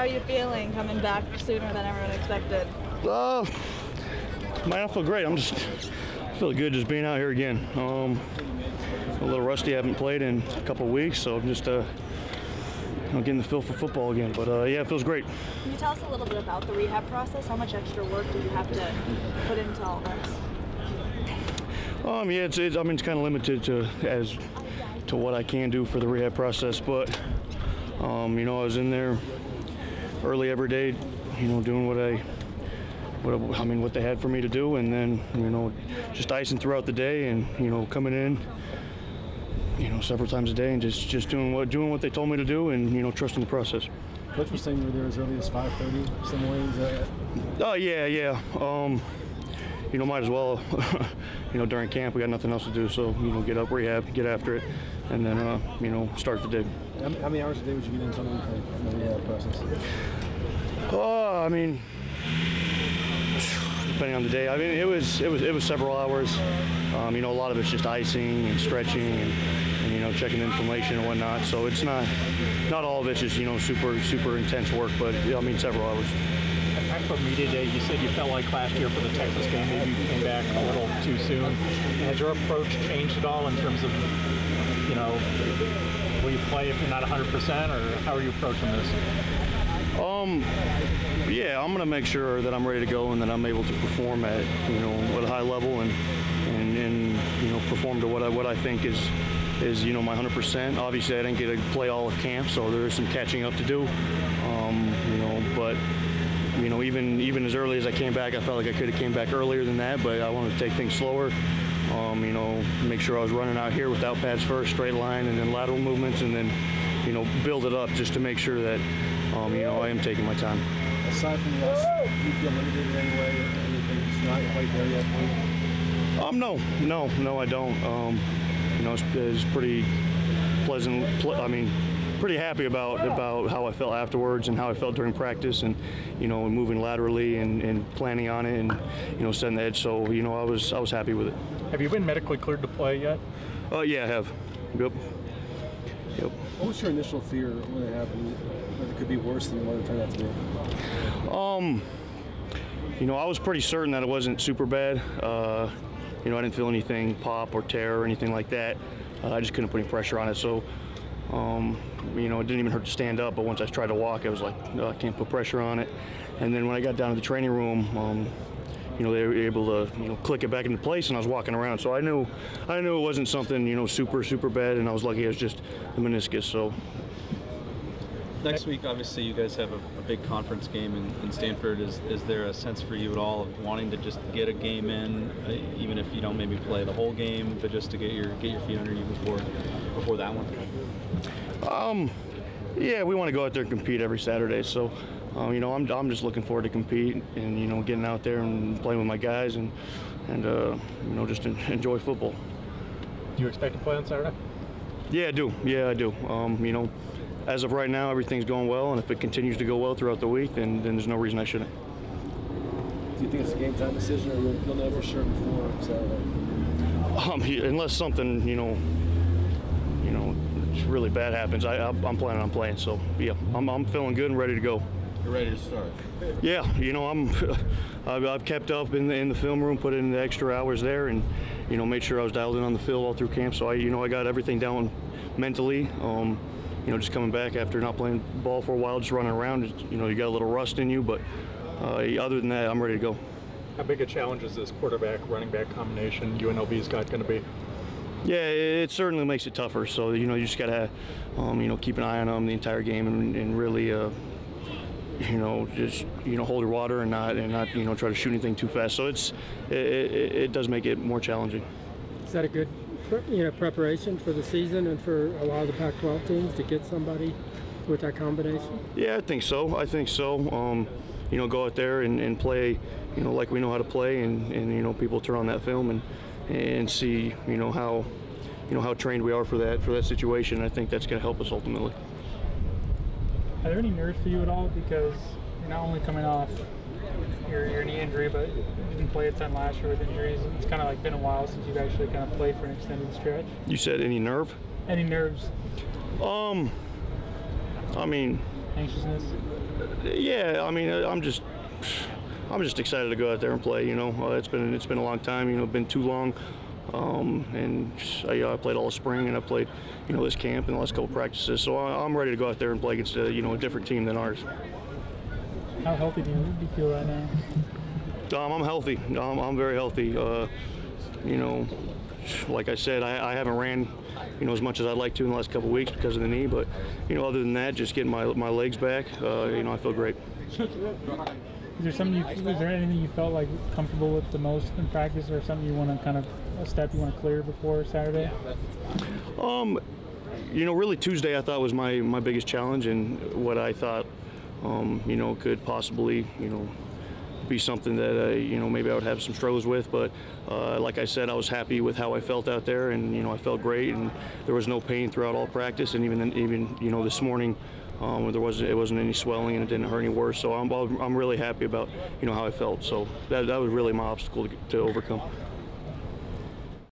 How are you feeling coming back sooner than everyone expected? Might not feel great. I'm just feeling good just being out here again. A little rusty. I haven't played in a couple of weeks, so I'm just getting the feel for football again. But yeah, it feels great. Can you tell us a little bit about the rehab process? How much extra work do you have to put into all this? Yeah, it's kind of limited to what I can do for the rehab process, but I was in there early every day, doing what they had for me to do, and then just icing throughout the day, and coming in several times a day, and just doing what they told me to do, and trusting the process. Coach was saying you were there as early as 5:30 some ways. Oh yeah. Might as well. During camp we got nothing else to do, so get up, rehab, get after it, and then start the day. How many hours a day would you get into the rehab process? Depending on the day. It was several hours. A lot of it's just icing and stretching and checking inflammation and whatnot. So it's not all of it's just super intense work, but several hours. After media day, you said you felt like last year for the Texas game, maybe you came back a little too soon. Has your approach changed at all in terms of, will you play if you're not 100%, or how are you approaching this? Yeah, I'm going to make sure that I'm ready to go and that I'm able to perform at a high level and perform to what I think is my 100%. Obviously, I didn't get to play all of camp, so there is some catching up to do. But even as early as I came back, I felt like I could have came back earlier than that, but I wanted to take things slower. Make sure I was running out here without pads first, straight line, and then lateral movements, and then build it up just to make sure that I am taking my time. Aside from this, do you feel limited in any way? Anything's not quite there yet for you? No, I don't. It's pretty pleasant. Pretty happy about how I felt afterwards and how I felt during practice, and moving laterally and planning on it, and setting the edge. So I was happy with it. Have you been medically cleared to play yet? Yeah, I have. Yep. What was your initial fear when it happened? That it could be worse than what it turned out to be? I was pretty certain that it wasn't super bad. I didn't feel anything pop or tear or anything like that. I just couldn't put any pressure on it. So, it didn't even hurt to stand up. But once I tried to walk, I was like, no, I can't put pressure on it. And then when I got down to the training room, they were able to, click it back into place, and I was walking around. So I knew it wasn't something, super bad, and I was lucky it was just the meniscus. So. Next week, obviously, you guys have a big conference game in Stanford. Is there a sense for you at all of wanting to just get a game in, even if you don't maybe play the whole game, but just to get your feet under you before that one? Yeah, we want to go out there and compete every Saturday. So, I'm just looking forward to compete and getting out there and playing with my guys and just enjoy football. Do you expect to play on Saturday? Yeah, I do. As of right now, everything's going well, and if it continues to go well throughout the week, then there's no reason I shouldn't. Do you think it's a game time decision, or you'll know for sure before Saturday? Unless something really bad happens, I'm planning on playing. So yeah, I'm feeling good and ready to go. You're ready to start. Yeah, I've kept up in the film room, put in the extra hours there, and made sure I was dialed in on the field all through camp. So I got everything down mentally. Just coming back after not playing ball for a while, just running around, you got a little rust in you, but other than that, I'm ready to go. How big a challenge is this quarterback-running back combination UNLV's got going to be? Yeah, it certainly makes it tougher. So, you just got to, keep an eye on them the entire game and really, just, hold your water and not, try to shoot anything too fast. So it does make it more challenging. Is that a good preparation for the season and for a lot of the Pac-12 teams to get somebody with that combination? Yeah, I think so. Go out there and play, like we know how to play, and people turn on that film and see, how trained we are for that situation. I think that's going to help us ultimately. Are there any nerves for you at all? Because you're not only coming off your knee injury, but you didn't play a ton last year with injuries. It's kind of like been a while since you've actually kind of played for an extended stretch. You said any nerve? Any nerves? Anxiousness? Yeah, I mean, I'm just excited to go out there and play. You know, it's been a long time. You know, been too long. And I played all spring, and I played, you know, this camp and the last couple practices. So I'm ready to go out there and play against you know, a different team than ours. How healthy do you feel right now? I'm healthy. I'm very healthy. You know, like I said, I haven't ran, you know, as much as I'd like to in the last couple of weeks because of the knee. But, you know, other than that, just getting my legs back, you know, I feel great. Is there anything you felt like comfortable with the most in practice, or something you want to kind of a step you want to clear before Saturday? You know, really Tuesday I thought was my biggest challenge, and what I thought, you know, could possibly, you know, be something that you know, maybe I would have some struggles with. But like I said, I was happy with how I felt out there, and you know, I felt great, and there was no pain throughout all practice, and even you know, this morning. It wasn't any swelling, and it didn't hurt any worse. So I'm really happy about, you know, how I felt. So that was really my obstacle to overcome.